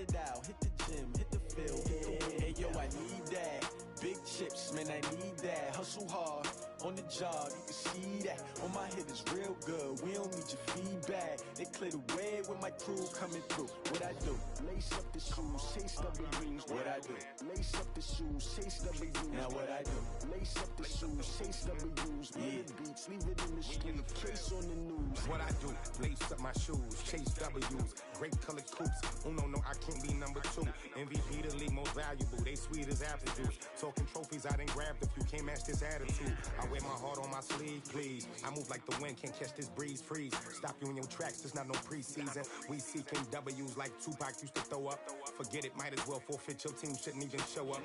it out, hit the gym, hit the field, hit the win. Hey, yo, I need that. Big chips, man, I need that. Hustle hard on the job, you can see that. On my head is real good, we don't need your feedback. They clear the way with my crew coming through. What I do? Lace up the shoes, chase W's. What I do? Lace up the shoes, chase W's. Now what I do? Lace up the shoes, chase W's. Yeah. Beats, leave it in the street, case on the news. What I do? Lace up my shoes, chase W's. Great colored coops. Oh no, I can't be number 2. MVP the league most valuable. They sweet as apple juice. Talking trophies, I done grabbed a few. Can't match this attitude. I wear my heart on my sleeve, please. I move like the wind, can't catch this breeze, freeze. Stop you in your tracks, there's not no preseason. We seeking W's like Tupac used to throw up. Forget it, might as well forfeit. Your team shouldn't even show up.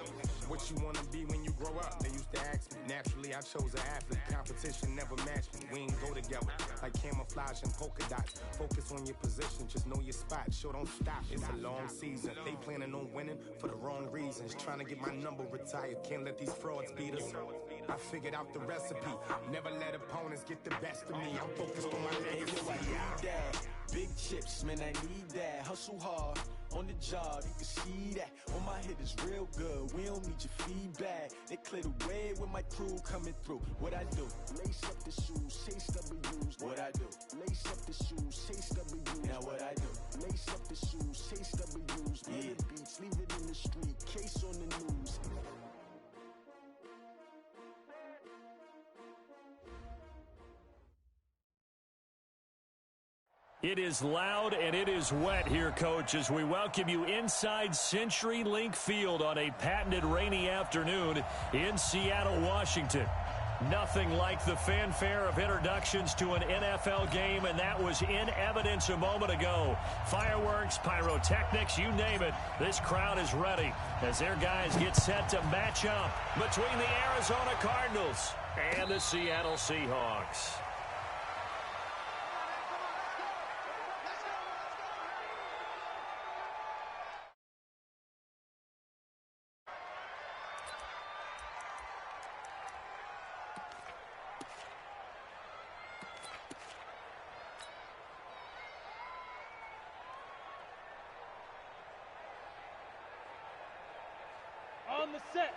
What you wanna be when you grow up? They used to ask me. Naturally, I chose an athlete. Competition never matched me. We ain't go together like camouflage and polka dots. Focus on your position, just know your spot. Sure, don't stop. It's a long season. They planning on winning for the wrong reasons. Trying to get my number retired. Can't let these frauds beat us. I figured out the recipe. Never let opponents get the best of me. I'm focused on my legacy. I need that. Big chips, man, I need that. Hustle hard on the job, you can see that. On my head is real good, we don't need your feedback. They clear the way with my crew coming through. What I do? Lace up the shoes, chase W's. What I do? Lace up the shoes, chase W's. Now what I do? Lace up the shoes, chase W's. Yeah. Beats, leave it in the street, case on the news. It is loud and it is wet here, Coach, as we welcome you inside CenturyLink Field on a patented rainy afternoon in Seattle, Washington. Nothing like the fanfare of introductions to an NFL game, and that was in evidence a moment ago. Fireworks, pyrotechnics, you name it. This crowd is ready as their guys get set to match up between the Arizona Cardinals and the Seattle Seahawks. On the set.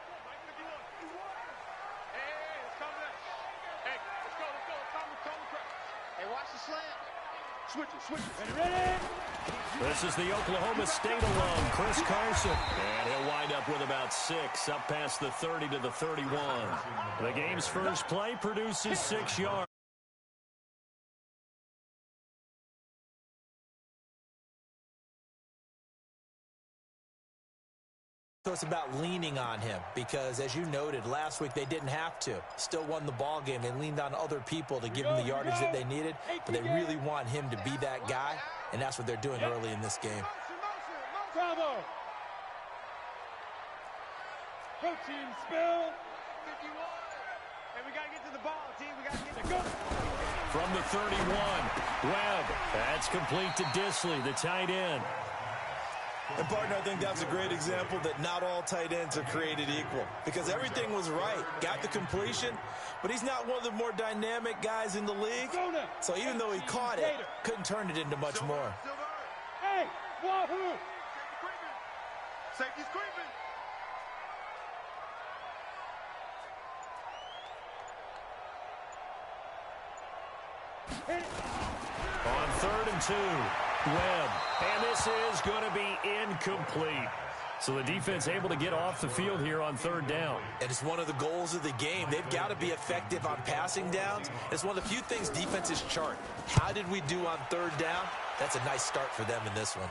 Hey, watch the slam. Switch it. Ready? This is the Oklahoma State alum, Chris Carson. And he'll wind up with about 6, up past the 30 to the 31. The game's first play produces 6 yards. So it's about leaning on him because, as you noted, last week they didn't have to. Still won the ball game. They leaned on other people to give them the yardage that they needed, but they really want him to be that guy, and that's what they're doing early in this game. Bravo. Protein spill. 51. And we got to get to the ball, team. We got to get to go. From the 31, Webb. That's complete to Disley, the tight end. And, partner, I think that's a great example that not all tight ends are created equal because everything was right. Got the completion, but he's not one of the more dynamic guys in the league. So even though he caught it, couldn't turn it into much more. Hey, wahoo! Safety's creeping. On 3rd and 2, Webb. And this is going to be incomplete. So the defense able to get off the field here on 3rd down. And it's one of the goals of the game. They've got to be effective on passing downs. It's one of the few things defenses chart. How did we do on 3rd down? That's a nice start for them in this one.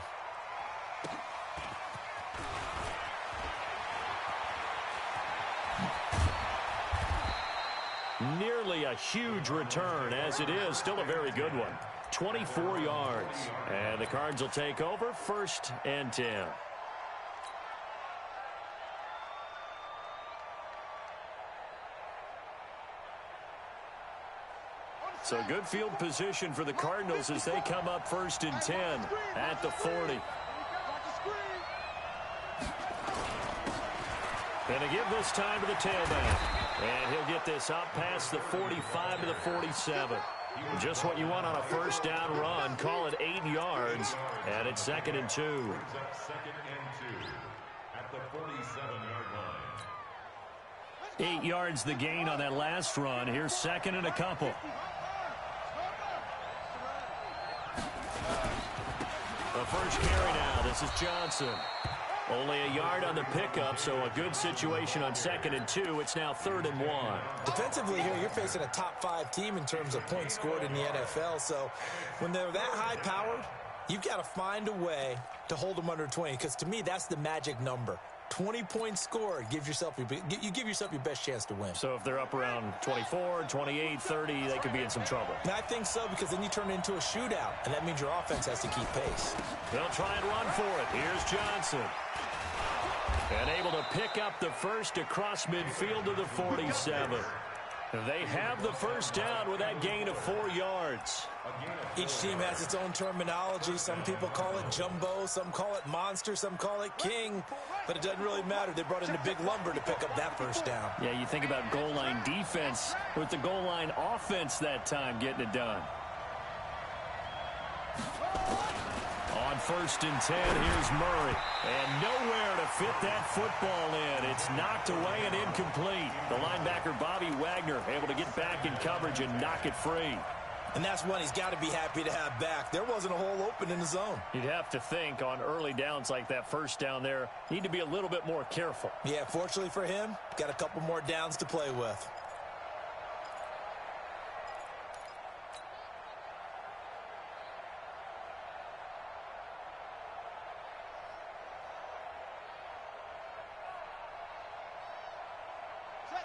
Nearly a huge return, as it is still a very good one. 24 yards. And the Cards will take over 1st and 10. So good field position for the Cardinals as they come up 1st and 10 at the 40. And to give this time to the tailback. And he'll get this up past the 45 to the 47. Just what you want on a 1st down run. Call it 8 yards. And it's 2nd and 2. 8 yards the gain on that last run. Here's second and a couple. The first carry now. This is Johnson. Only a yard on the pickup, so a good situation on 2nd and 2. It's now 3rd and 1. Defensively here, you're facing a top-5 team in terms of points scored in the NFL. So when they're that high-powered, you've got to find a way to hold them under 20, because to me, that's the magic number. 20 points scored, you give yourself your best chance to win. So if they're up around 24, 28, 30, they could be in some trouble. And I think so, because then you turn it into a shootout, and that means your offense has to keep pace. They'll try and run for it. Here's Johnson. And able to pick up the first across midfield to the 47. They have the first down with that gain of 4 yards. Each team has its own terminology. Some people call it jumbo, some call it monster, some call it king. But it doesn't really matter. They brought in a big lumber to pick up that first down. Yeah, you think about goal line defense with the goal line offense that time getting it done. On 1st and 10, here's Murray. And nowhere to fit that football in. It's knocked away and incomplete. The linebacker, Bobby Wagner, able to get back in coverage and knock it free. And that's one he's got to be happy to have back. There wasn't a hole open in the zone. You'd have to think on early downs like that first down there, need to be a little bit more careful. Yeah, fortunately for him, got a couple more downs to play with.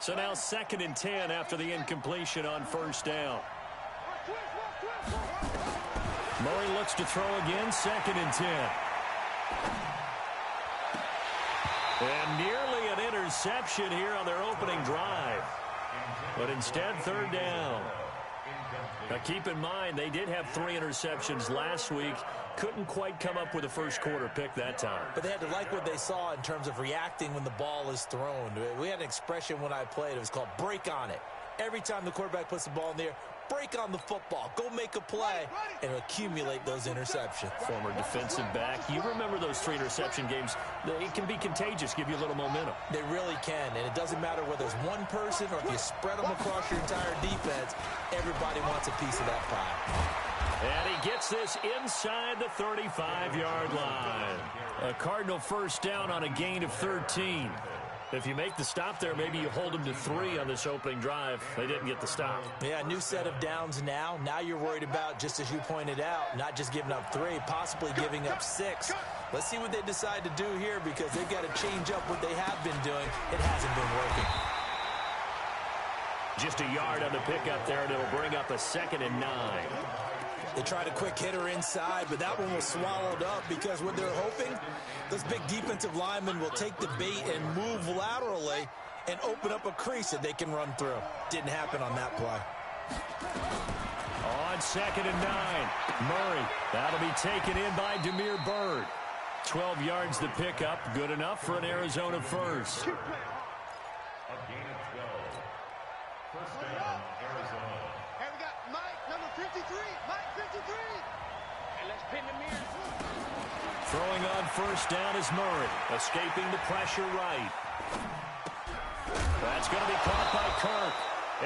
So now 2nd and 10 after the incompletion on 1st down. Murray looks to throw again, 2nd and 10. And nearly an interception here on their opening drive. But instead, 3rd down. Now keep in mind, they did have 3 interceptions last week. Couldn't quite come up with a first quarter pick that time. But they had to like what they saw in terms of reacting when the ball is thrown. We had an expression when I played. It was called break on it. Every time the quarterback puts the ball in the air, break on the football. Go make a play and accumulate those interceptions. Former defensive back. You remember those 3 interception games. It can be contagious, give you a little momentum. They really can, and it doesn't matter whether it's one person or if you spread them across your entire defense. Everybody wants a piece of that pie. And he gets this inside the 35-yard line. A Cardinal first down on a gain of 13. If you make the stop there, maybe you hold them to 3 on this opening drive. They didn't get the stop. Yeah, new set of downs now. Now you're worried about, just as you pointed out, not just giving up 3, possibly giving up 6. Let's see what they decide to do here, because they've got to change up what they have been doing. It hasn't been working. Just a yard on the pickup there, and it'll bring up a 2nd and 9. They tried a quick hitter inside, but that one was swallowed up, because what they're hoping, those big defensive linemen will take the bait and move laterally and open up a crease that they can run through. Didn't happen on that play. On 2nd and 9, Murray. That'll be taken in by Demir Bird. 12 yards to pick up. Good enough for an Arizona first. Throwing on first down is Murray, escaping the pressure right. That's going to be caught by Kirk.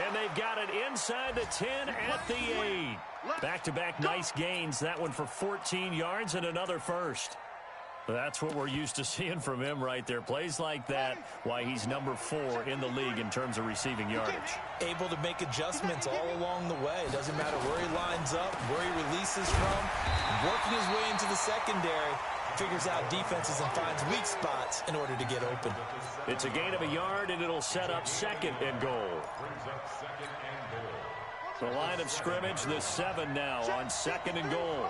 And they've got it inside the 10 at the 8. Back-to-back nice gains. That one for 14 yards and another first. That's what we're used to seeing from him right there. Plays like that, why he's number 4 in the league in terms of receiving yardage. Able to make adjustments all along the way. It doesn't matter where he lines up, where he releases from. Working his way into the secondary, figures out defenses and finds weak spots in order to get open. It's a gain of a yard, and it'll set up 2nd and goal. The line of scrimmage, the 7 now on 2nd and goal.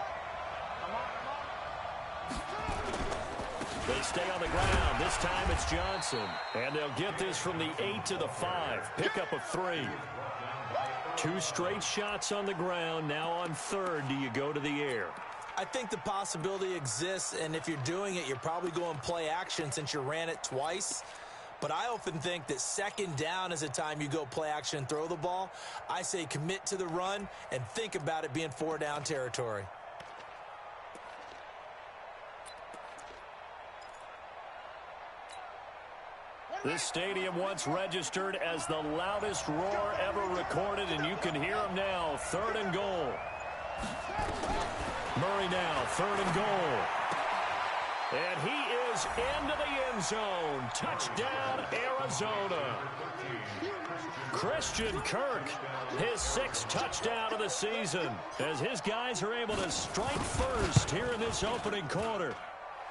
They stay on the ground. This time it's Johnson. And they'll get this from the 8 to the 5. Pickup of 3. 2 straight shots on the ground. Now on 3rd, do you go to the air? I think the possibility exists, and if you're doing it, you're probably going play action since you ran it twice. But I often think that 2nd down is a time you go play action and throw the ball. I say commit to the run and think about it being 4 down territory. This stadium once registered as the loudest roar ever recorded, and you can hear them now. 3rd and goal. Murray now, 3rd and goal. And he is into the end zone. Touchdown, Arizona. Christian Kirk, his 6th touchdown of the season, as his guys are able to strike first here in this opening quarter.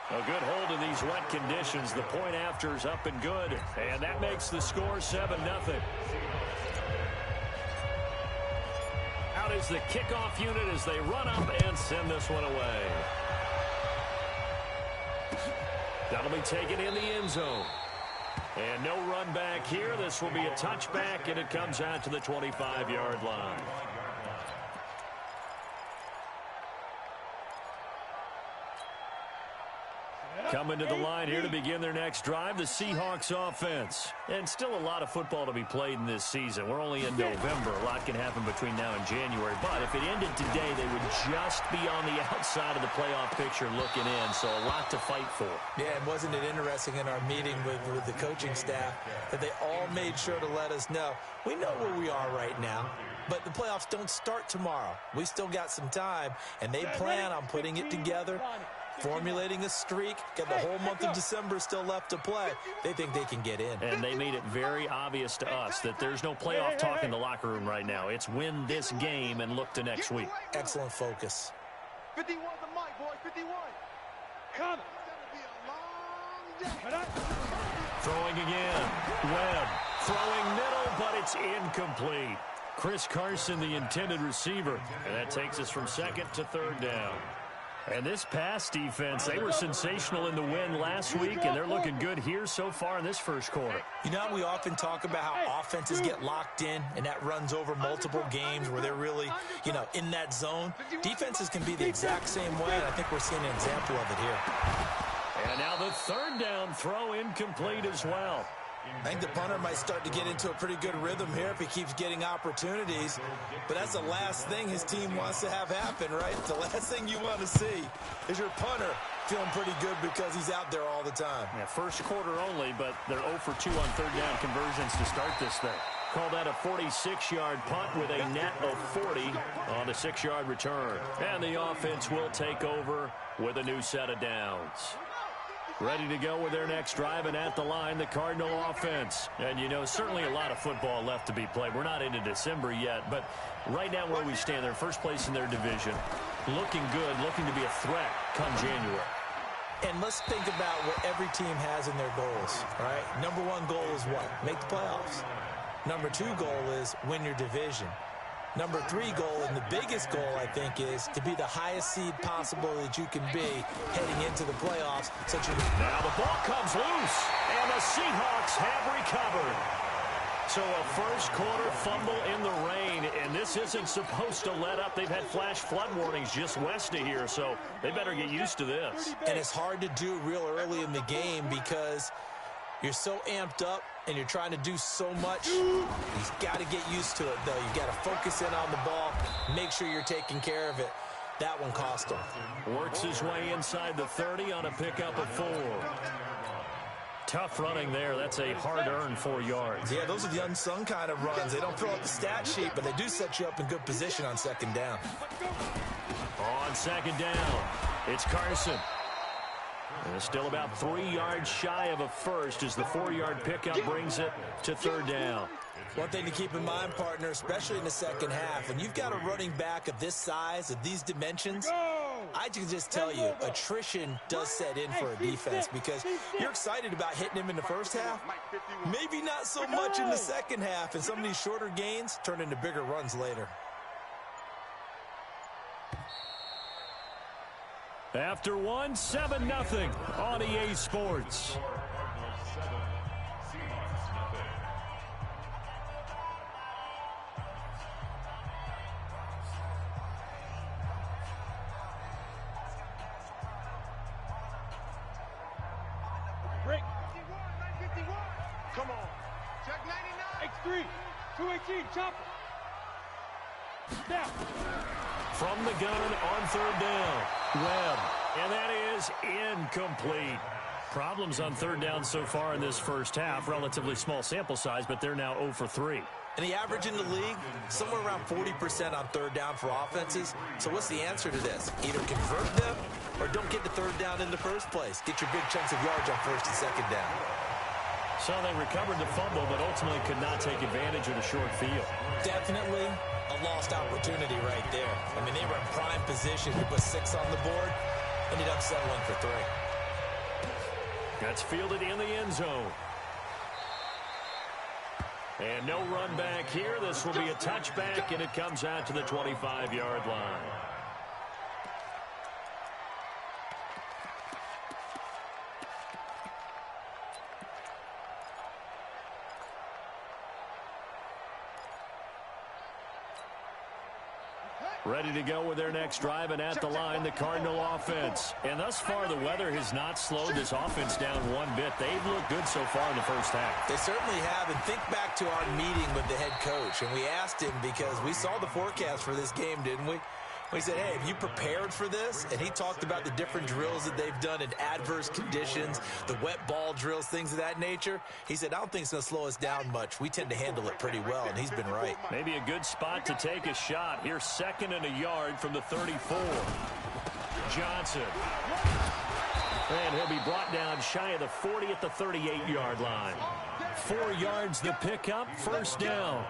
A good hold in these wet conditions. The point after is up and good, and that makes the score 7-0. Out is the kickoff unit as they run up and send this one away. That'll be taken in the end zone. And no run back here. This will be a touchback, and it comes out to the 25-yard line. Coming to the line here to begin their next drive, the Seahawks offense. And still a lot of football to be played in this season. We're only in November. A lot can happen between now and January. But if it ended today, they would just be on the outside of the playoff picture looking in. So a lot to fight for. Yeah, and wasn't it interesting in our meeting with the coaching staff that they all made sure to let us know, we know where we are right now, but the playoffs don't start tomorrow. We still got some time, and they plan on putting it together, formulating a streak, got the whole month of December still left to play. They think they can get in. And they made it very obvious to us that there's no playoff talk in the locker room right now. It's win this game and look to next week. Excellent focus. 51 the mic, boys, 51. Come. It's going to be a long day. Throwing again. Webb throwing middle, but it's incomplete. Chris Carson, the intended receiver. And that takes us from 2nd to 3rd down. And this pass defense, they were sensational in the win last week, and they're looking good here so far in this first quarter. You know, we often talk about how offenses get locked in, and that runs over multiple games where they're really, in that zone. Defenses can be the exact same way, and I think we're seeing an example of it here. And now the 3rd down throw incomplete as well. I think the punter might start to get into a pretty good rhythm here if he keeps getting opportunities. But that's the last thing his team wants to have happen, right? The last thing you want to see is your punter feeling pretty good because he's out there all the time. Yeah, first quarter only, but they're 0 for 2 on 3rd down conversions to start this thing. Call that a 46-yard punt with a net of 40 on a 6-yard return. And the offense will take over with a new set of downs. Ready to go with their next drive, and at the line, the Cardinal offense. And, certainly a lot of football left to be played. We're not into December yet, but right now where we stand, they're first place in their division. Looking good, looking to be a threat come January. And let's think about what every team has in their goals, right? Number 1 goal is what? Make the playoffs. Number 2 goal is win your division. Number 3 goal, and the biggest goal, I think, is to be the highest seed possible that you can be heading into the playoffs. Now the ball comes loose, and the Seahawks have recovered. So a first quarter fumble in the rain, and this isn't supposed to let up. They've had flash flood warnings just west of here, so they better get used to this. And it's hard to do real early in the game because you're so amped up and you're trying to do so much. You've got to get used to it, though. You've got to focus in on the ball, make sure you're taking care of it. That one cost him. Works his way inside the 30 on a pickup of 4. Tough running there. That's a hard-earned 4 yards. Yeah, those are the unsung kind of runs. They don't fill up the stat sheet, but they do set you up in good position on 2nd down. On 2nd down, it's Carson. And it's still about 3 yards shy of a first as the 4-yard pickup brings it to 3rd down. One thing to keep in mind, partner, especially in the second half, when you've got a running back of this size, of these dimensions, I can just tell you, attrition does set in for a defense because you're excited about hitting him in the first half. Maybe not so much in the second half, and some of these shorter gains turn into bigger runs later. After 1, 7-0 on EA Sports. Break. 951. Come on. Check 99. X3. 218. Chopper. Down. From the gun on 3rd down, Webb, and that is incomplete. Problems on third down so far in this first half. Relatively small sample size, but they're now 0 for 3. And the average in the league, somewhere around 40% on third down for offenses. So what's the answer to this? Either convert them or don't get the third down in the first place. Get your big chunks of yards on first and second down. So they recovered the fumble, but ultimately could not take advantage of the short field. Definitely a lost opportunity right there. I mean, they were in prime position to put 6 on the board. Ended up settling for 3. That's fielded in the end zone. And no run back here. This will be a touchback, and it comes out to the 25-yard line. Ready to go with their next drive, and at the line, the Cardinal offense. And thus far, the weather has not slowed this offense down one bit. They've looked good so far in the first half. They certainly have. And think back to our meeting with the head coach, and we asked him because we saw the forecast for this game, didn't we? We said, hey, have you prepared for this? And he talked about the different drills that they've done in adverse conditions, the wet ball drills, things of that nature. He said, I don't think it's going to slow us down much. We tend to handle it pretty well, and he's been right. Maybe a good spot to take a shot. Here's 2nd and a yard from the 34. Johnson. And he'll be brought down shy of the 40 at the 38-yard line. 4 yards the pickup, first down.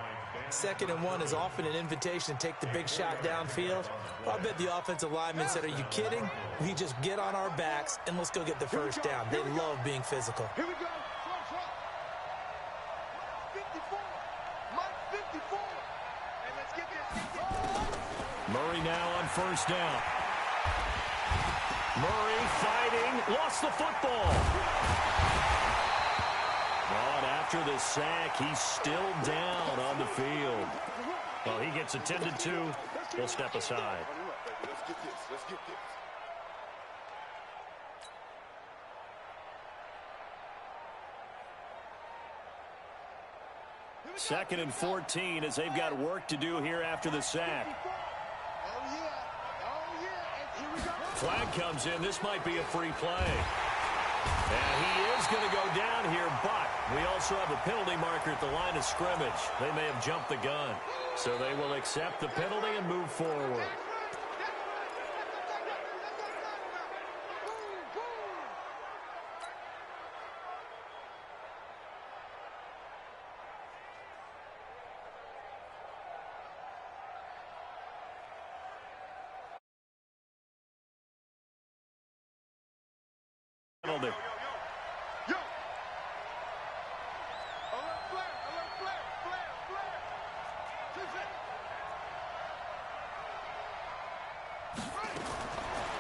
2nd and 1 is often an invitation to take the big shot downfield. Well, I bet the offensive lineman said, are you kidding? We just get on our backs and let's go get the first down. They love being physical. Here we go. 54. Mike 54. And let's get this. Murray now on first down. Murray fighting, lost the football. But after the sack, he's still down on the field. Well, he gets attended to. We'll step aside. Let's get this. Let's get this. 2nd and 14 as they've got work to do here after the sack. Flag comes in. This might be a free play. And he is going to go down here, but we also have a penalty marker at the line of scrimmage. They may have jumped the gun. So they will accept the penalty and move forward. Penalty.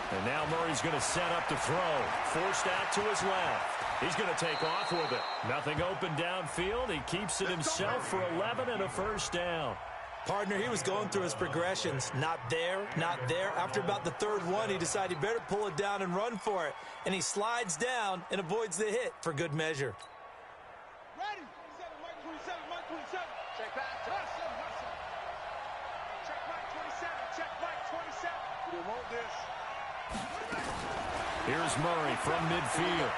And now Murray's going to set up to throw. Forced out to his left. He's going to take off with it. Nothing open downfield. He keeps it himself for 11 and a first down. Partner, he was going through his progressions. Not there, not there. After about the 3rd one, he decided he better pull it down and run for it. And he slides down and avoids the hit for good measure. Ready. 27, Mike 27. Check back. Check Mike 27. Check Mike 27. We want this. Here's Murray from midfield.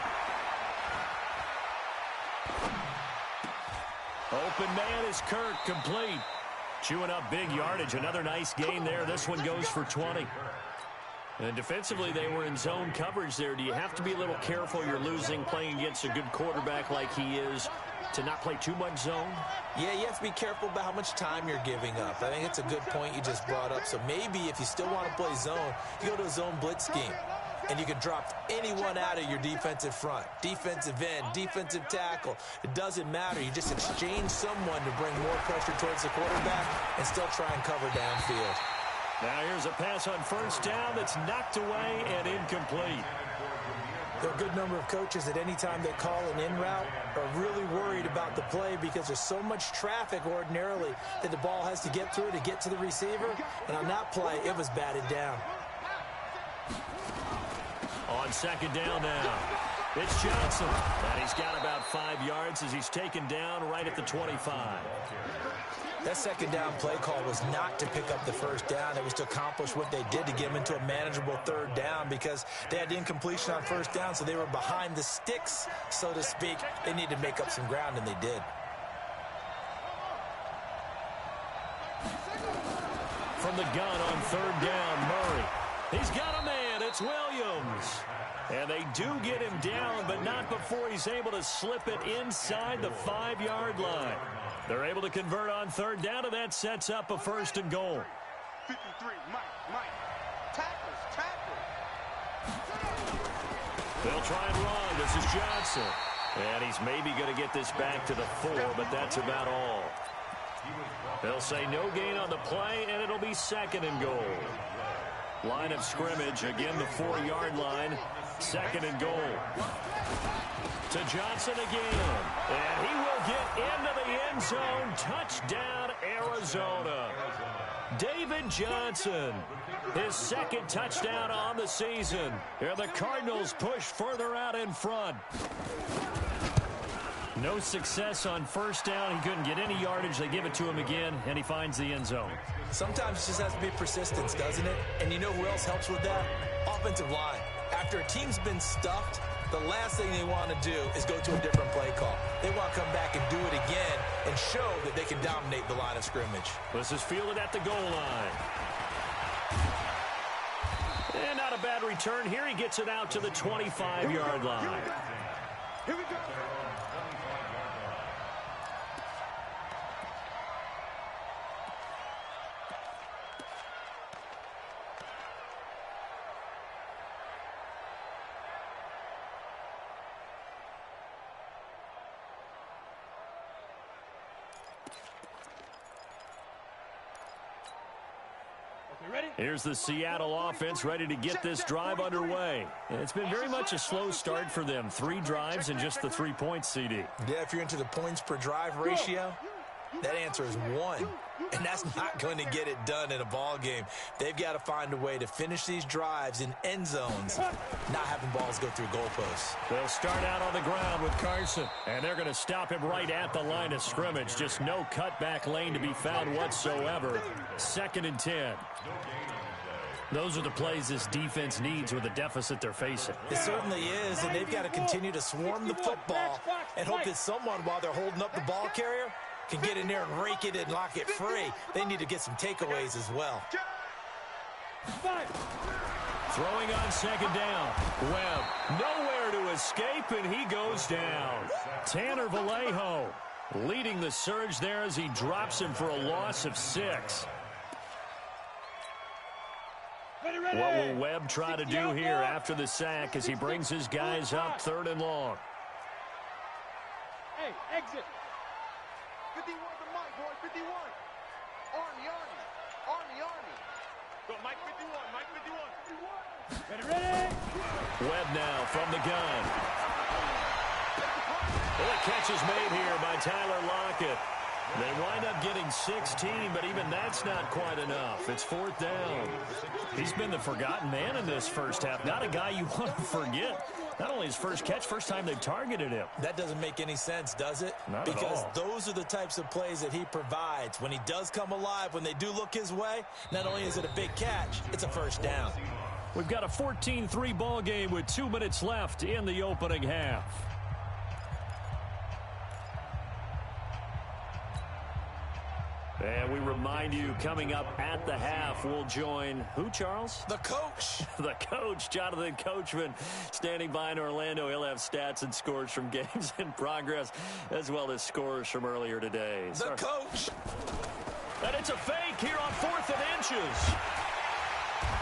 Open man is Kirk, complete. Chewing up big yardage. Another nice gain there. This one goes for 20. And defensively, they were in zone coverage there. Do you have to be a little careful? You're losing playing against a good quarterback like he is to not play too much zone? Yeah, you have to be careful about how much time you're giving up. I think it's a good point you just brought up. So maybe if you still want to play zone, you go to a zone blitz scheme. And you can drop anyone out of your defensive front. Defensive end, defensive tackle. It doesn't matter. You just exchange someone to bring more pressure towards the quarterback and still try and cover downfield. Now here's a pass on first down that's knocked away and incomplete. There are a good number of coaches at any time they call an in route are really worried about the play because there's so much traffic ordinarily that the ball has to get through to get to the receiver. And on that play, it was batted down. On second down now, It's Johnson. And he's got about 5 yards as he's taken down right at the 25. That second down play call was not to pick up the first down. It was to accomplish what they did to get them into a manageable third down because they had incompletion on first down, so they were behind the sticks, so to speak. They needed to make up some ground, and they did. From the gun on third down, Murray. He's got a man. It's Williams. And they do get him down, but not before he's able to slip it inside the 5-yard line. They're able to convert on third down, and that sets up a 1st and goal. 53, Mike. Tackles. They'll try and run. This is Johnson. And he's maybe going to get this back to the 4, but that's about all. They'll say no gain on the play, and it'll be 2nd and goal. Line of scrimmage, again the 4-yard line. 2nd and goal. To Johnson again. And he will get into the end zone. Touchdown, Arizona. David Johnson, his 2nd touchdown on the season. And the Cardinals push further out in front. No success on first down. He couldn't get any yardage. They give it to him again, and he finds the end zone. Sometimes it just has to be persistence, doesn't it? And you know who else helps with that? Offensive line. After a team's been stuffed, the last thing they want to do is go to a different play call. They want to come back and do it again and show that they can dominate the line of scrimmage. This is fielded at the goal line. And not a bad return here. He gets it out to the 25-yard line. Here we go. Here's the Seattle offense ready to get this drive underway. And it's been very much a slow start for them. 3 drives and just the 3 points, CD. Yeah, if you're into the points per drive ratio, that answer is 1. And that's not going to get it done in a ball game. They've got to find a way to finish these drives in end zones, not having balls go through goalposts. They'll start out on the ground with Carson, and they're going to stop him right at the line of scrimmage. Just no cutback lane to be found whatsoever. 2nd and 10. Those are the plays this defense needs with the deficit they're facing. It certainly is, and they've got to continue to swarm the football and hope that someone, while they're holding up the ball carrier, can get in there and rake it and lock it free. They need to get some takeaways as well. Throwing on 2nd down. Webb nowhere to escape, and he goes down. Tanner Vallejo leading the surge there as he drops him for a loss of 6. What will Webb try to do here after the sack as he brings his guys up 3rd and long? Hey, exit. 51 to Mike, boy, 51. Army. Go, Mike 51. Ready. Webb now from the gun. Well, the catch is made here by Tyler Lockett. They wind up getting 16, but even that's not quite enough. It's 4th down. He's been the forgotten man in this first half. Not a guy you want to forget. Not only his first catch, first time they've targeted him. That doesn't make any sense, does it? Not because at all. Those are the types of plays that he provides. When he does come alive, when they do look his way, not only is it a big catch, it's a first down. We've got a 14-3 ball game with 2 minutes left in the opening half. And we remind you, coming up at the half, we'll join who, Charles? The coach. The coach, Jonathan Coachman, standing by in Orlando. He'll have stats and scores from games in progress, as well as scores from earlier today. The coach. And it's a fake here on 4th and inches.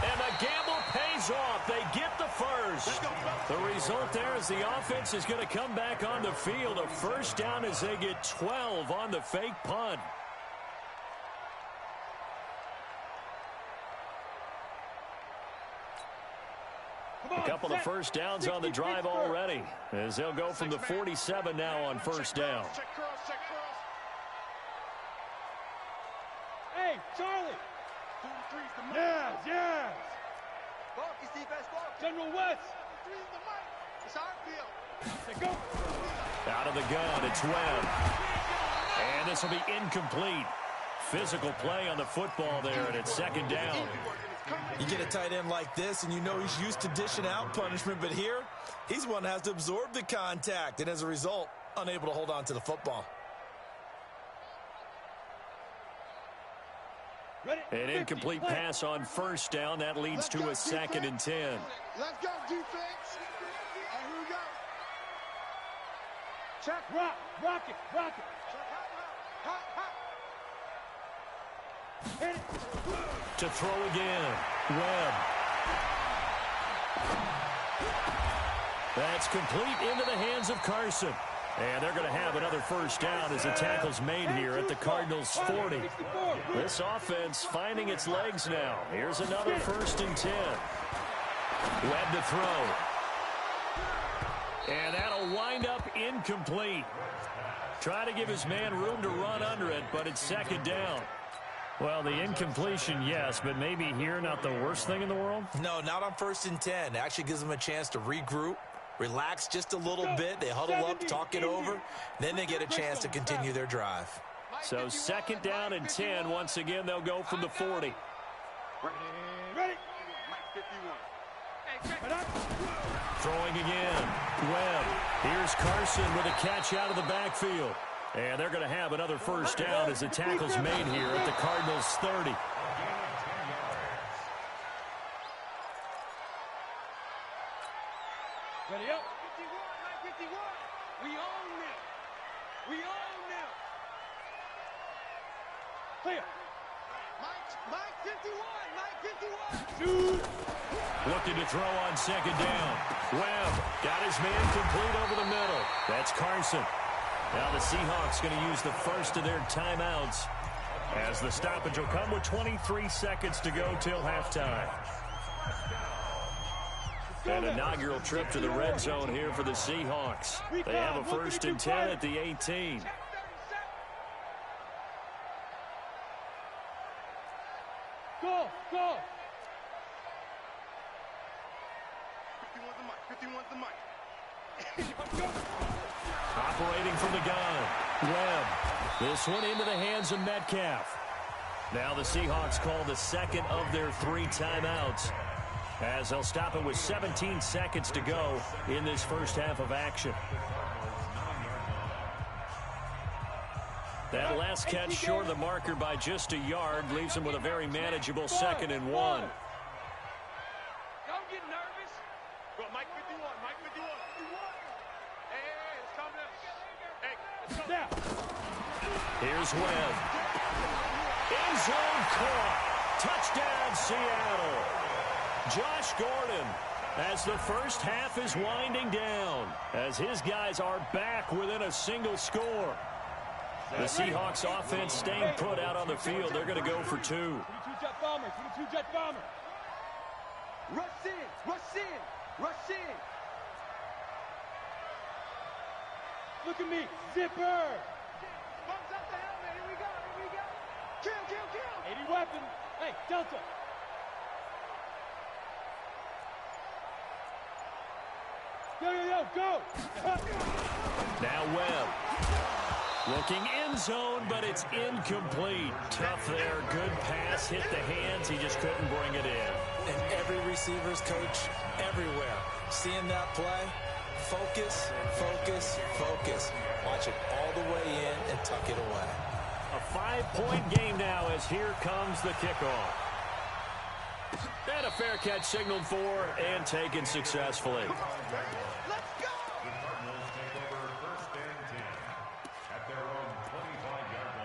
And the gamble pays off. They get the first. The result there is the offense is going to come back on the field. A first down as they get 12 on the fake punt. A couple of first downs on the drive already, as they'll go from the 47 now on first down. Check cross. Hey, Charlie. 2 and 3's the Mike. Yes. General West. 3's the Mike. It's our field. Out of the gun, it's Webb. And this will be incomplete. Physical play on the football there, and it's second down. You get a tight end like this, and you know he's used to dishing out punishment, but here, he's one that has to absorb the contact, and as a result, unable to hold on to the football. An incomplete pass on first down. That leads to a 2nd and 10. Let's go, defense. All right, here we go. Check, rock it. Check, hot. Hit it. To throw again, Webb. That's complete into the hands of Carson. And they're going to have another first down as the tackle's made here at the Cardinals' 40. This offense finding its legs now. Here's another 1st and 10. Webb to throw. And that'll wind up incomplete. Try to give his man room to run under it, but it's 2nd down. Well, the incompletion, yes, but maybe here not the worst thing in the world? No, not on 1st and 10. It actually gives them a chance to regroup, relax just a little bit. They huddle up, talk it over. Then they get a chance to continue their drive. So 2nd down and 10. Once again, they'll go from the 40. Ready? Throwing again. Webb. Here's Carson with a catch out of the backfield. And they're going to have another first down as the tackle's made here at the Cardinals' 30. Ready up. 51. We own them. Clear. Mike 51. Shoot. Looking to throw on 2nd down. Webb got his man complete over the middle. That's Carson. Now the Seahawks going to use the first of their timeouts as the stoppage will come with 23 seconds to go till halftime. An inaugural trip to the red zone here for the Seahawks. They have a 1st and 10 at the 18. Go. 51's the mic. Operating from the gun, Webb. This one into the hands of Metcalf. Now the Seahawks call the 2nd of their 3 timeouts as they'll stop it with 17 seconds to go in this first half of action. That last catch short of the marker by just a yard leaves them with a very manageable 2nd and 1. Don't get nervous. Well, Mike 51. Hey, let's calm down. Hey, let's go. Down. Here's Webb. End zone caught. Touchdown, Seattle. Josh Gordon, as the first half is winding down, as his guys are back within a single score. The Seahawks offense staying put out on the field. They're going to go for 2. 22 jet bomber. Rush in. Look at me. Zipper. Bumps out the helmet. Here we go. Kill. 80 weapon. Hey, Delta. Go. Now Webb. Looking end zone, but it's incomplete. Tough there. Good pass. Hit the hands. He just couldn't bring it in. And every receiver's coach everywhere. Seeing that play, focus. Watch it all the way in and tuck it away. A 5-point game now as here comes the kickoff. And a fair catch signaled for and taken successfully. Let's go. The Cardinals take over 1st and 10 at their own 25-yard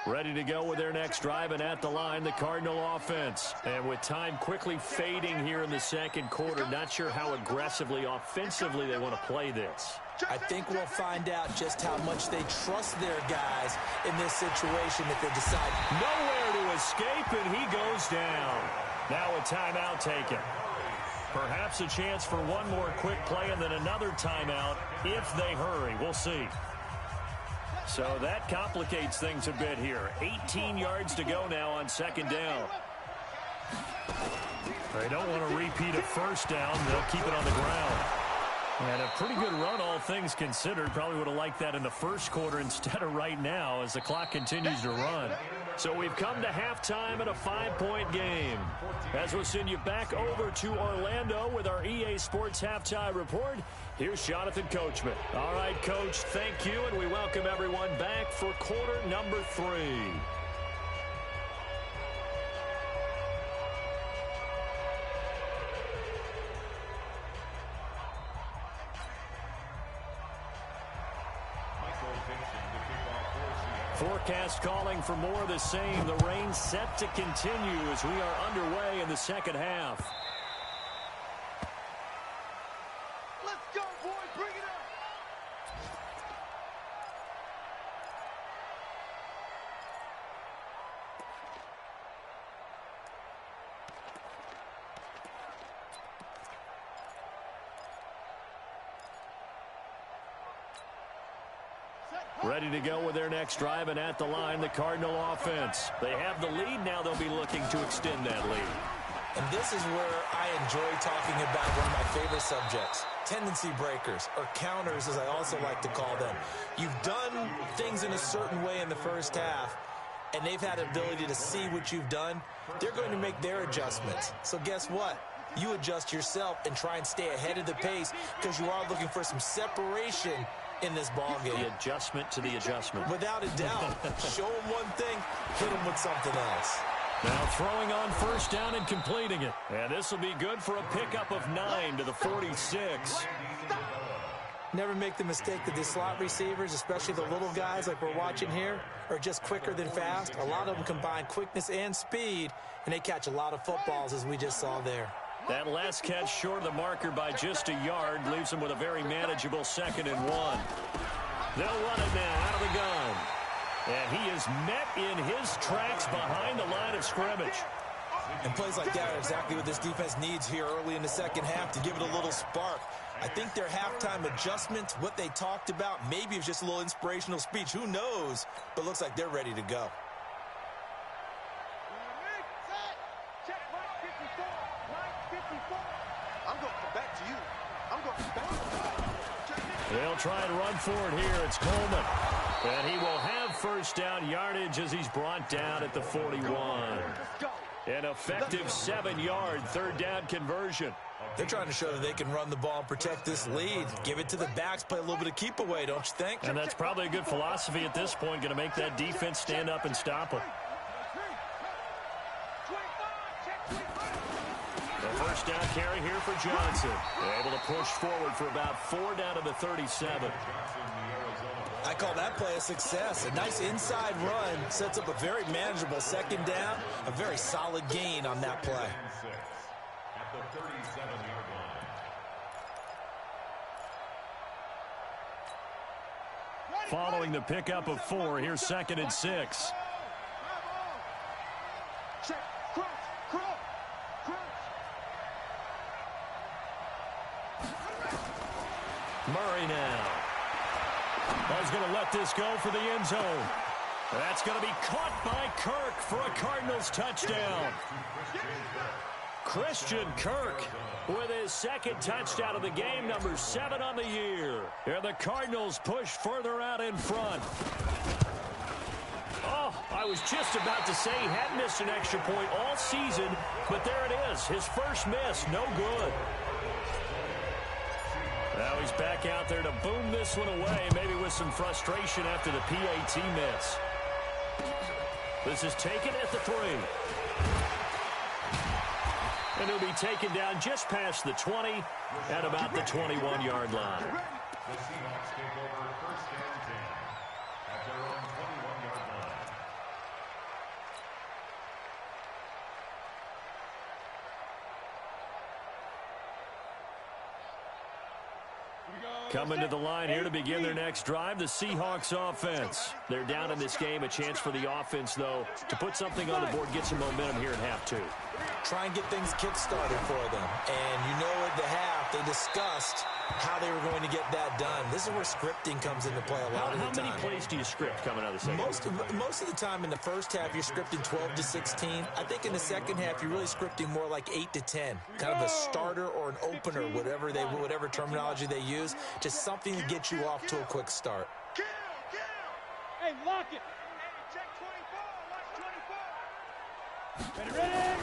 line. Ready to go with their next drive, and at the line, the Cardinal offense. And with time quickly fading here in the 2nd quarter, not sure how aggressively, offensively they want to play this. I think we'll find out just how much they trust their guys in this situation if they decide nowhere to escape, and he goes down. Now a timeout taken. Perhaps a chance for one more quick play and then another timeout if they hurry. We'll see. So that complicates things a bit here. 18 yards to go now on 2nd down. They don't want to repeat a first down. They'll keep it on the ground. And a pretty good run, all things considered. Probably would have liked that in the first quarter instead of right now as the clock continues to run. So we've come to halftime in a 5-point game. As we'll send you back over to Orlando with our EA Sports Halftime Report, here's Jonathan Coachman. All right, Coach, thank you, and we welcome everyone back for quarter number 3. Forecast calling for more of the same. The rain set to continue as we are underway in the second half. Let's go, boys. Bring it up. Ready to go with their next drive, and at the line, the Cardinal offense. They have the lead. Now they'll be looking to extend that lead. And this is where I enjoy talking about one of my favorite subjects, tendency breakers, or counters as I also like to call them. You've done things in a certain way in the first half, and they've had the ability to see what you've done. They're going to make their adjustments. So guess what? You adjust yourself and try and stay ahead of the pace because you are looking for some separation in this ball game. The adjustment to the adjustment. Without a doubt. Show them one thing, hit them with something else. Now throwing on first down and completing it. And this will be good for a pickup of 9 to the 46. Never make the mistake that the slot receivers, especially the little guys like we're watching here, are just quicker than fast. A lot of them combine quickness and speed, and they catch a lot of footballs as we just saw there. That last catch short of the marker by just a yard leaves them with a very manageable 2nd and 1. They'll run it now out of the gun. And he is met in his tracks behind the line of scrimmage. And plays like that are exactly what this defense needs here early in the second half to give it a little spark. I think their halftime adjustments, what they talked about, maybe it was just a little inspirational speech. Who knows? But looks like they're ready to go. They'll try and run for it here. It's Coleman. And he will have first down yardage as he's brought down at the 41. An effective 7-yard third down conversion. They're trying to show that they can run the ball and protect this lead. Give it to the backs, play a little bit of keep away, don't you think? And that's probably a good philosophy at this point, going to make that defense stand up and stop them. The first down carry here for Johnson. Able to push forward for about 4 down to the 37. I call that play a success. A nice inside run sets up a very manageable 2nd down. A very solid gain on that play. At the 37-yard line. Following the pickup of 4, here's 2nd and 6. Murray now. Is going to let this go for the end zone. That's going to be caught by Kirk for a Cardinals touchdown. Christian Kirk with his 2nd touchdown of the game, number 7 on the year. And the Cardinals push further out in front. Oh, I was just about to say he hadn't missed an extra point all season, but there it is. His first miss, no good. Now he's back out there to boom this one away, maybe with some frustration after the PAT miss. This is taken at the 3. And he'll be taken down just past the 20 at about the 21-yard line. The Seahawks take over 1st and 10 at their own 21-yard line. Coming to the line here to begin their next drive, the Seahawks offense. They're down in this game. A chance for the offense, though, to put something on the board, get some momentum here in half 2. Try and get things kick-started for them. And you know at the half, they they discussed how they were going to get that done. This is where scripting comes into play a lot of the time. How many plays do you script coming out of the second? Most of the time in the first half, you're scripting 12 to 16. I think in the second half, you're really scripting more like 8 to 10. Kind of a starter or an opener, whatever terminology they use. Just something to get you off to a quick start. Hey, lock it. Check 24. Watch 24. Ready?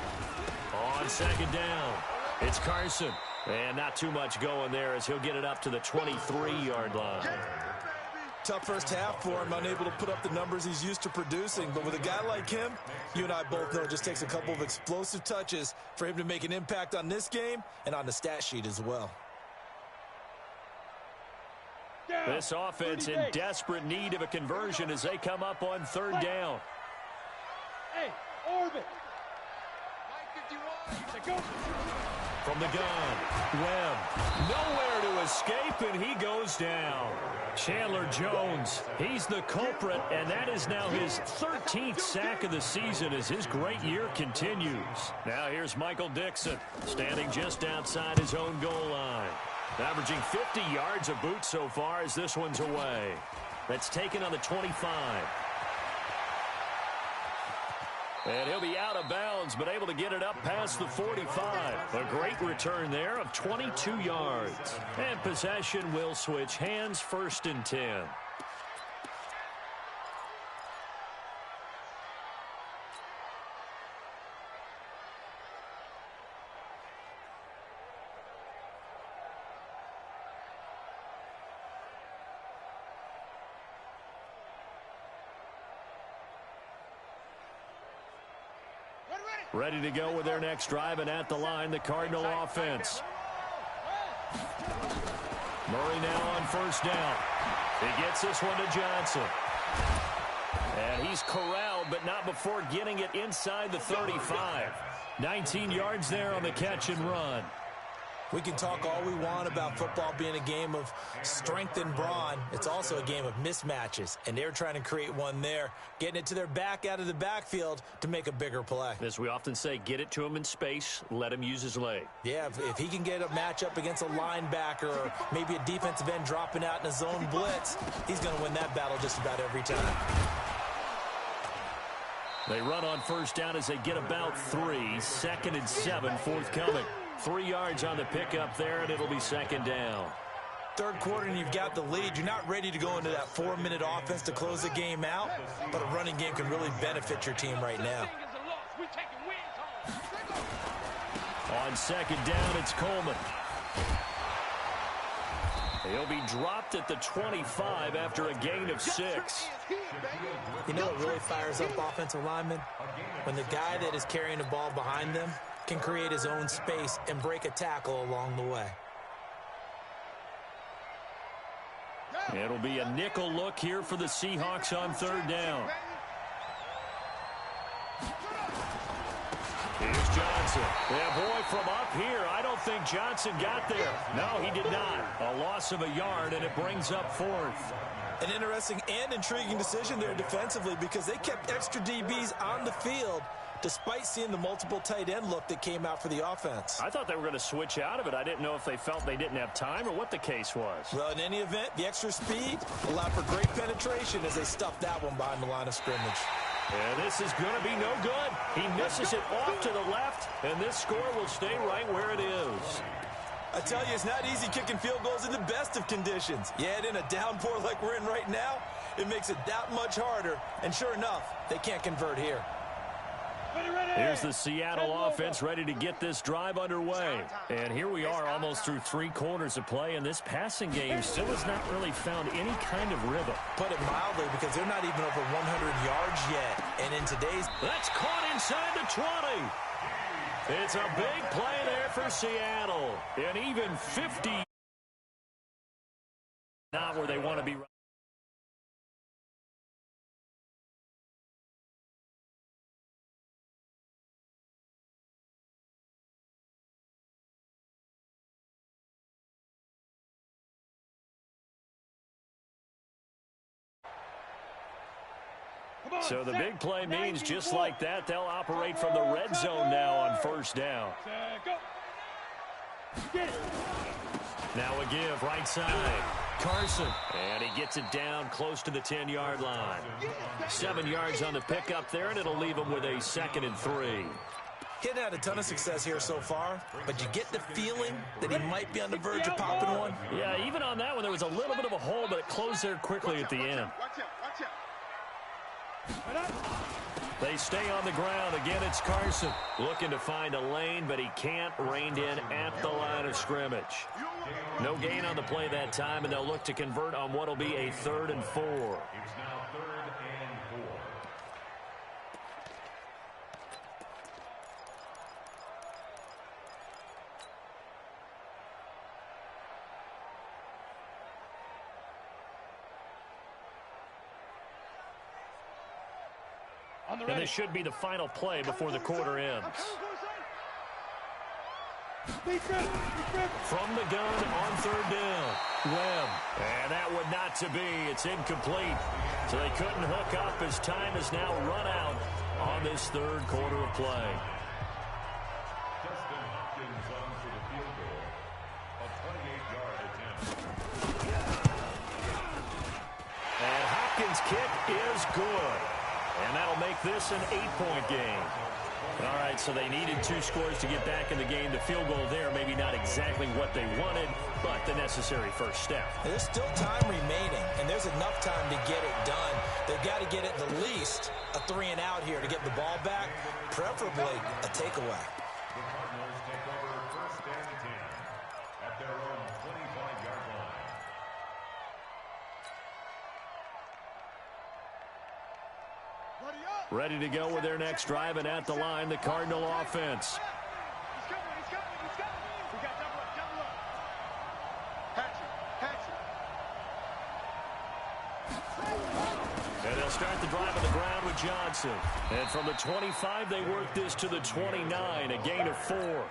On second down, it's Carson. And not too much going there as he'll get it up to the 23-yard line. Tough first half for him, unable to put up the numbers he's used to producing. But with a guy like him, you and I both know it just takes a couple of explosive touches for him to make an impact on this game and on the stat sheet as well. This offense in desperate need of a conversion as they come up on third down. Hey, orbit. Go. From the gun, Webb, nowhere to escape, and he goes down. Chandler Jones, he's the culprit, and that is now his 13th sack of the season as his great year continues. Now here's Michael Dixon, standing just outside his own goal line. Averaging 50 yards a boot so far as this one's away. That's taken on the 25. And he'll be out of bounds, but able to get it up past the 45. A great return there of 22 yards. And possession will switch hands, 1st and 10. Ready to go with their next drive, and at the line, the Cardinal offense. Murray now on first down. He gets this one to Johnson. And he's corralled, but not before getting it inside the 35. 19 yards there on the catch and run. We can talk all we want about football being a game of strength and brawn. It's also a game of mismatches, and they're trying to create one there, getting it to their back out of the backfield to make a bigger play. As we often say, get it to him in space, let him use his leg. Yeah, if he can get a matchup against a linebacker or maybe a defensive end dropping out in a zone blitz, he's going to win that battle just about every time. They run on first down as they get about 3. 2nd and 7 forthcoming. 3 yards on the pickup there, and it'll be 2nd down. Third quarter, and you've got the lead. You're not ready to go into that 4-minute offense to close the game out, but a running game can really benefit your team right now. On 2nd down, it's Coleman. He'll be dropped at the 25 after a gain of 6. You know what really fires up offensive linemen? When the guy that is carrying the ball behind them can create his own space and break a tackle along the way. It'll be a nickel look here for the Seahawks on third down. Here's Johnson. Yeah, boy, from up here, I don't think Johnson got there. No, he did not. A loss of a yard, and it brings up 4th. An interesting and intriguing decision there defensively because they kept extra DBs on the field despite seeing the multiple tight end look that came out for the offense. I thought they were going to switch out of it. I didn't know if they felt they didn't have time or what the case was. Well, in any event, the extra speed allowed for great penetration as they stuffed that one behind the line of scrimmage. And this is going to be no good. He misses it off to the left, and this score will stay right where it is. I tell you, it's not easy kicking field goals in the best of conditions. Yet in a downpour like we're in right now, it makes it that much harder. And sure enough, they can't convert here. Here's the Seattle offense ready to get this drive underway. And here we are almost through 3 quarters of play, and this passing game still has not really found any kind of rhythm. Put it mildly, because they're not even over 100 yards yet. And in today's... That's caught inside the 20. It's a big play there for Seattle. And even 50. Not where they want to be. So the big play means just like that, they'll operate from the red zone now on first down. Go. Get it. Now a give right side. Carson. And he gets it down close to the 10-yard line. 7 yards on the pickup there, and it'll leave him with a 2nd and 3. He hadn't had a ton of success here so far, but you get the feeling that he might be on the verge of popping one. Yeah, even on that one, there was a little bit of a hole, but it closed there quickly at the end. They stay on the ground. Again, it's Carson looking to find a lane, but he can't. Reined in at the line of scrimmage. No gain on the play that time, and they'll look to convert on what will be a 3rd and 4. It's now 3rd and 4. And this should be the final play before the quarter ends. From the gun on 3rd down. Webb. And that would not to be. It's incomplete. So they couldn't hook up as time has now run out on this 3rd quarter of play. Justin Hopkins on for the field goal. A 28-yard attempt. And Hopkins' kick is good. And that'll make this an 8-point game. All right, so they needed 2 scores to get back in the game. The field goal there, maybe not exactly what they wanted, but the necessary first step. There's still time remaining, and there's enough time to get it done. They've got to get at the least a 3-and-out here to get the ball back, preferably a takeaway. The Cardinals take over 1st and 10 at their own 25-yard line. Ready to go with their next drive, and at the line, the Cardinal offense. He's coming. We got double up. Hatchet. And they'll start the drive on the ground with Johnson. And from the 25, they work this to the 29, a gain of 4.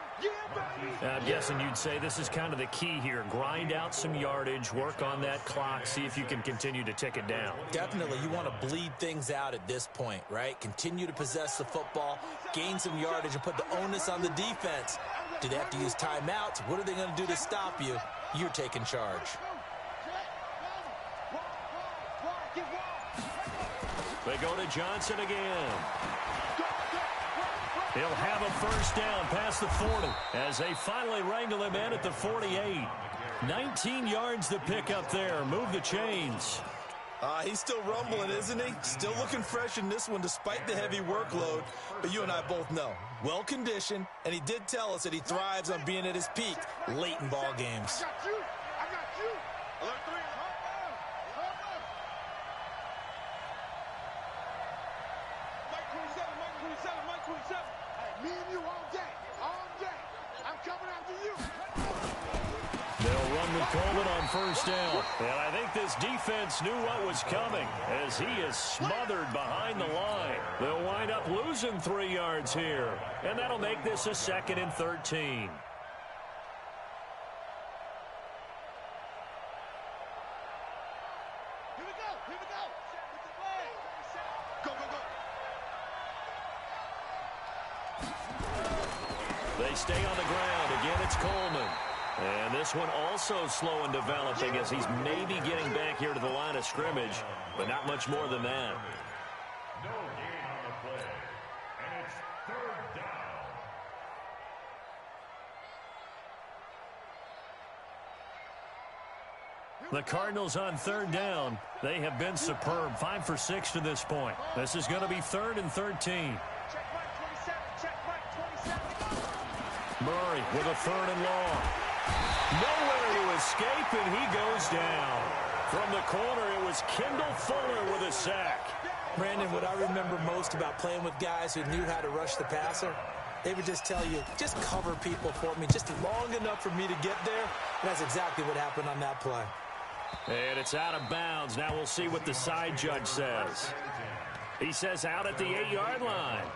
I'm guessing you'd say this is kind of the key here. Grind out some yardage, work on that clock, see if you can continue to tick it down. Definitely, you want to bleed things out at this point, right? Continue to possess the football, gain some yardage, and put the onus on the defense. Do they have to use timeouts? What are they going to do to stop you? You're taking charge. They go to Johnson again. He'll have a first down past the 40 as they finally wrangle him in at the 48. 19 yards to pick up there. Move the chains. He's still rumbling, isn't he? Still looking fresh in this one despite the heavy workload. But you and I both know, well-conditioned, and he did tell us that he thrives on being at his peak late in ball games. I got you. Alert 3. Mike 27. Me and you all day. I'm coming after you. They'll run with Coleman on first down. And I think this defense knew what was coming as he is smothered behind the line. They'll wind up losing 3 yards here. And that'll make this a 2nd and 13. Here we go. Go. They stay on the ground. Again, it's Coleman. And this one also slow in developing as he's maybe getting back here to the line of scrimmage, but not much more than that. No gain on the play. And it's 3rd down. The Cardinals on 3rd down. They have been superb. 5 for 6 to this point. This is going to be 3rd and 13. Murray with a 3rd and long. Nowhere to escape, and he goes down. From the corner, it was Kendall Fuller with a sack. Brandon, what I remember most about playing with guys who knew how to rush the passer, they would just tell you, just cover people for me just long enough for me to get there. And that's exactly what happened on that play. And it's out of bounds. Now we'll see what the side judge says. He says out at the 8-yard line.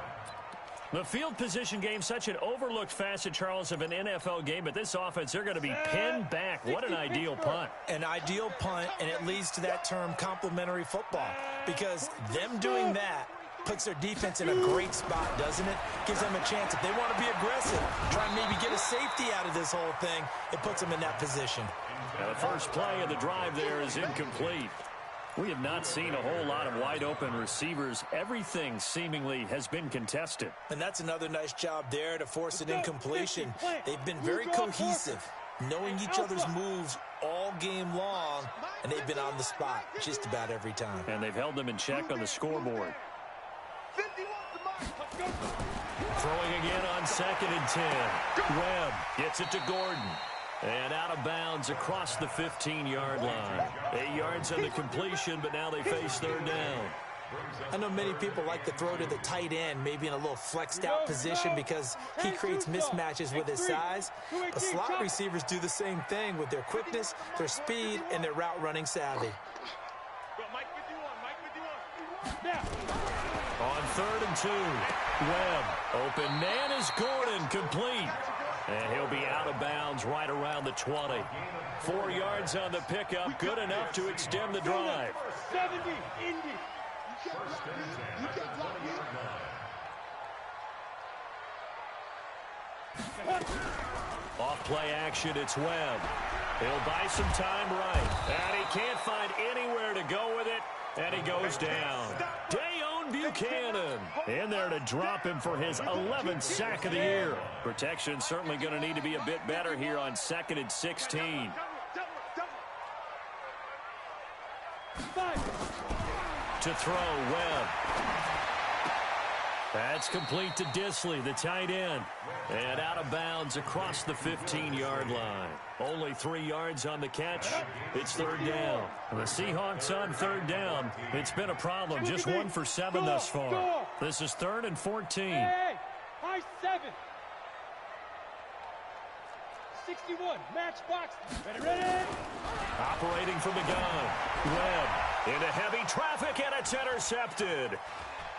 The field position game, such an overlooked facet, Charles, of an NFL game, but this offense, they're going to be pinned back. What an ideal punt. An ideal punt, and it leads to that term complimentary football, because them doing that Puts their defense in a great spot, doesn't it? Gives them a chance. If they want to be aggressive, try and maybe get a safety out of this whole thing, it puts them in that position. Now the first play of the drive there is incomplete. We have not seen a whole lot of wide-open receivers. Everything seemingly has been contested. And that's another nice job there to force an incompletion. They've been very cohesive, knowing each other's moves all game long, and they've been on the spot just about every time. And they've held them in check on the scoreboard. Throwing again on 2nd and 10. Webb gets it to Gordon. And out of bounds across the 15-yard line. 8 yards on the completion, but now they face 3rd down. I know many people like to throw to the tight end, maybe in a little flexed out position because he creates mismatches with his size. But slot receivers do the same thing with their quickness, their speed, and their route running savvy. On 3rd and 2, Webb. Open man is Gordon, complete. And he'll be out of bounds right around the 20. 4 yards on the pickup, good enough to extend the drive. 70, Indy. Off play action, it's Webb. He'll buy some time right. And he can't find anywhere to go with it. And he goes down. Dayon Buchanan in there to drop him for his 11th sack of the year. Protection certainly going to need to be a bit better here on 2nd and 16. To throw, Webb. That's complete to Disley, the tight end. And out of bounds across the 15-yard line. Only 3 yards on the catch. It's 3rd down. The Seahawks on 3rd down. It's been a problem. Just 1 for 7 thus far. This is 3rd and 14. Hey, high 7. 61, match box. Ready. Operating from the gun. Webb into heavy traffic, and it's intercepted.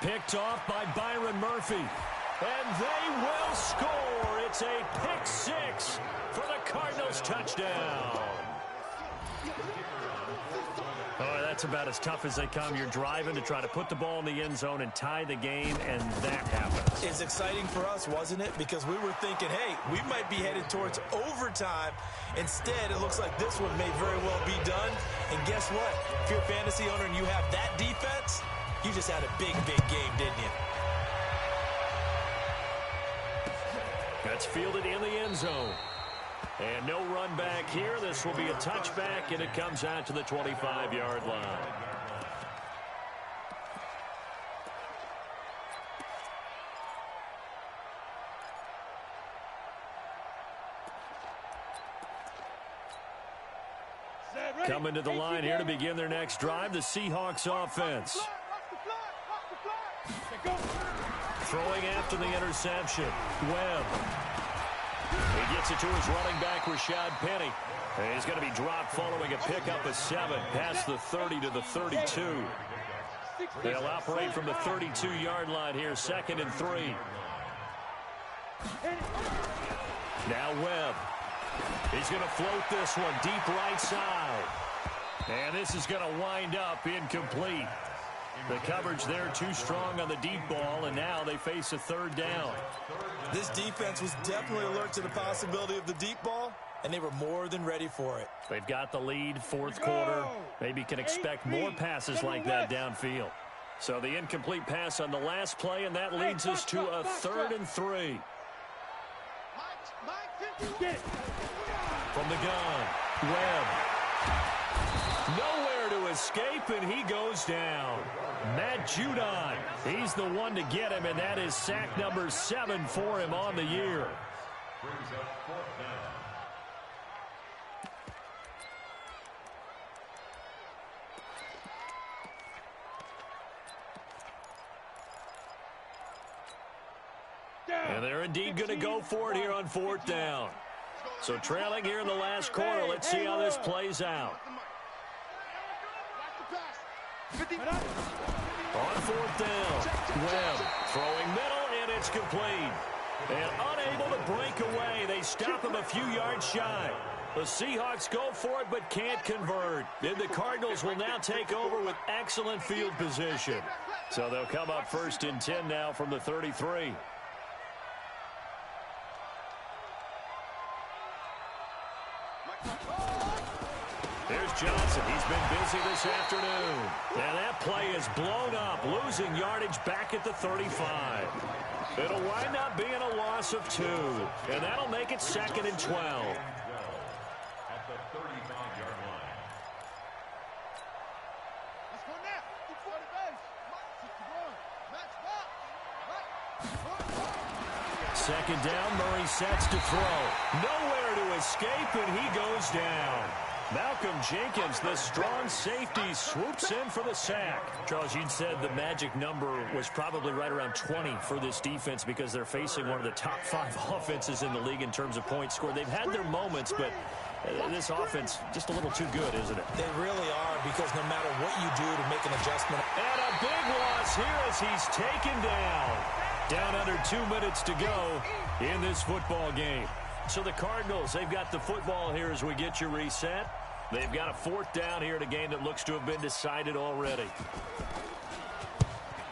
Picked off by Byron Murphy. And they will score. It's a pick 6 for the Cardinals touchdown. Oh, that's about as tough as they come. You're driving to try to put the ball in the end zone and tie the game, and that happens. It's exciting for us, wasn't it? Because we were thinking, hey, we might be headed towards overtime. Instead, it looks like this one may very well be done. And guess what? If you're a fantasy owner and you have that defense, you just had a big, big game, didn't you? That's fielded in the end zone. And no run back here. This will be a touchback, and it comes out to the 25-yard line. Coming to the line here to begin their next drive, the Seahawks offense. Throwing after the interception. Webb. He gets it to his running back, Rashad Penny. And he's going to be dropped following a pickup of 7 past the 30 to the 32. They'll operate from the 32-yard line here, 2nd and 3. Now Webb. He's going to float this one deep right side. And this is going to wind up incomplete. The coverage there too strong on the deep ball, and now they face a 3rd down. This defense was definitely alert to the possibility of the deep ball, and they were more than ready for it. They've got the lead, 4th quarter. Maybe can expect more passes like that downfield. So the incomplete pass on the last play, and that leads us to a 3rd and 3. From the gun, Webb. Nowhere to escape, and he goes down. Matt Judon, he's the one to get him, and that is sack number 7 for him on the year. Brings up 4th down. And they're indeed going to go for it here on 4th down. So trailing here in the last quarter, let's see how this plays out. On 4th down, Webb throwing middle, and it's complete. And unable to break away. They stop him a few yards shy. The Seahawks go for it but can't convert. And the Cardinals will now take over with excellent field position. So they'll come up 1st and 10 now from the 33. There's Johnson. He's been busy this afternoon. And that play is blown up, losing yardage back at the 35. It'll wind up being a loss of 2. And that'll make it 2nd and 12. At the 35-yard line. Let's go now. Keep for the base. Second down, Murray sets to throw. Nowhere to escape, and he goes down. Malcolm Jenkins, the strong safety, swoops in for the sack. Charles, you said the magic number was probably right around 20 for this defense because they're facing one of the top 5 offenses in the league in terms of points scored. They've had their moments, but this offense just a little too good, isn't it? They really are, because no matter what you do to make an adjustment. And a big loss here as he's taken down. Down under 2 minutes to go in this football game. So the Cardinals, they've got the football here as we get you reset. They've got a 4th down here in a game that looks to have been decided already.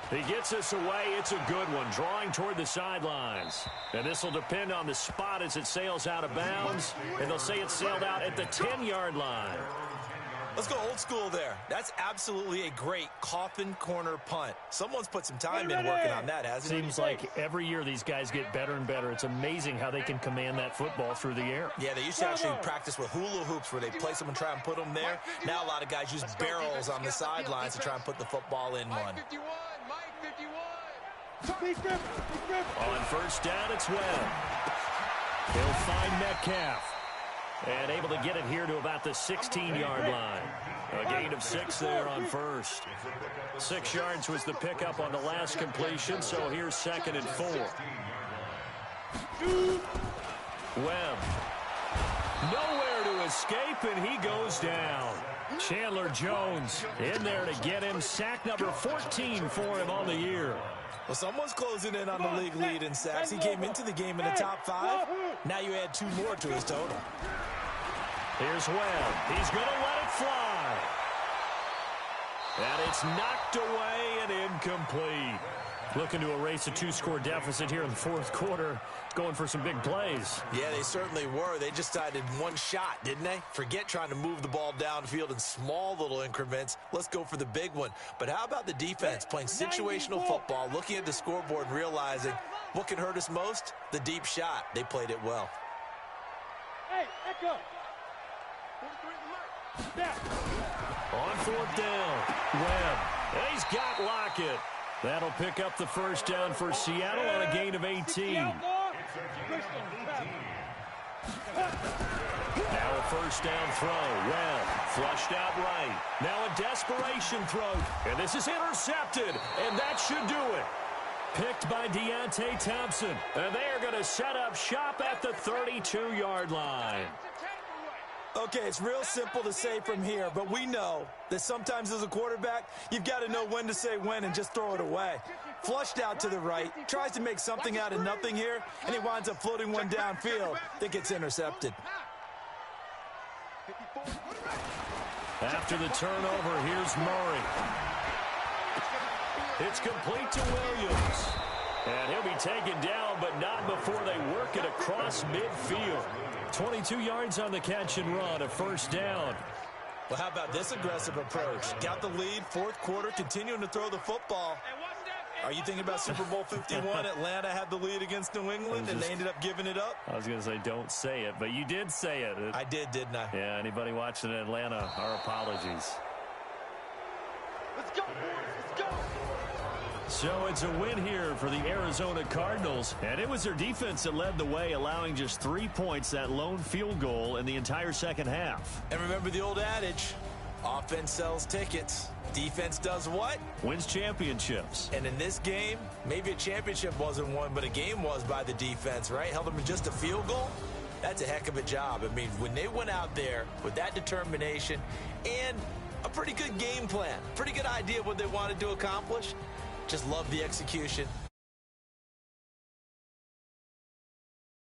He gets us away. It's a good one, drawing toward the sidelines. And this will depend on the spot as it sails out of bounds. And they'll say it sailed out at the 10-yard line. Let's go old school there. That's absolutely a great coffin corner punt. Someone's put some time in working on that, hasn't he? Seems like every year these guys get better and better. It's amazing how they can command that football through the air. Yeah, they used to actually practice with hula hoops where they place them and try and put them there. Now a lot of guys use barrels on the sidelines to try and put the football in one. On 1st down, it's Webb. He'll find Metcalf. And able to get it here to about the 16-yard line. A gain of 6 there on 1st. 6 yards was the pickup on the last completion, so here's 2nd and 4. Webb. Nowhere to escape, and he goes down. Chandler Jones in there to get him. Sack number 14 for him on the year. Well, someone's closing in on the league lead in sacks. He came into the game in the top 5. Now you add 2 more to his total. Here's Webb. He's going to let it fly. And it's knocked away and incomplete. Looking to erase a 2-score deficit here in the 4th quarter. Going for some big plays. Yeah, they certainly were. They just decided one shot, didn't they? Forget trying to move the ball downfield in small little increments. Let's go for the big one. But how about the defense playing situational football, looking at the scoreboard and realizing what can hurt us most? The deep shot. They played it well. Hey, Echo. On 4th down, Webb. And he's got Lockett. That'll pick up the 1st down for Seattle on a gain of 18. Now a 1st down throw. Webb flushed out right. Now a desperation throw. And this is intercepted. And that should do it. Picked by Deontay Thompson. And they are going to set up shop at the 32-yard line. Okay, it's real simple to say from here, but we know that sometimes as a quarterback, you've got to know when to say when and just throw it away. Flushed out to the right, tries to make something out of nothing here, and he winds up floating one downfield that gets intercepted. After the turnover, here's Murray. It's complete to Williams. And he'll be taken down, but not before they work it across midfield. 22 yards on the catch and run, a 1st down. Well, how about this aggressive approach? Got the lead, 4th quarter, continuing to throw the football. Are you thinking about Super Bowl 51? Atlanta had the lead against New England, and they ended up giving it up? I was going to say, don't say it, but you did say it. I did, didn't I? Yeah, anybody watching in Atlanta, our apologies. Let's go, boys. Let's go. So it's a win here for the Arizona Cardinals, and it was their defense that led the way, allowing just 3 points, that lone field goal in the entire second half. And remember the old adage, offense sells tickets. Defense does what? Wins championships. And in this game, maybe a championship wasn't won, but a game was by the defense, right? Held them in just a field goal. That's a heck of a job. I mean, when they went out there with that determination and a pretty good game plan, pretty good idea of what they wanted to accomplish, just love the execution.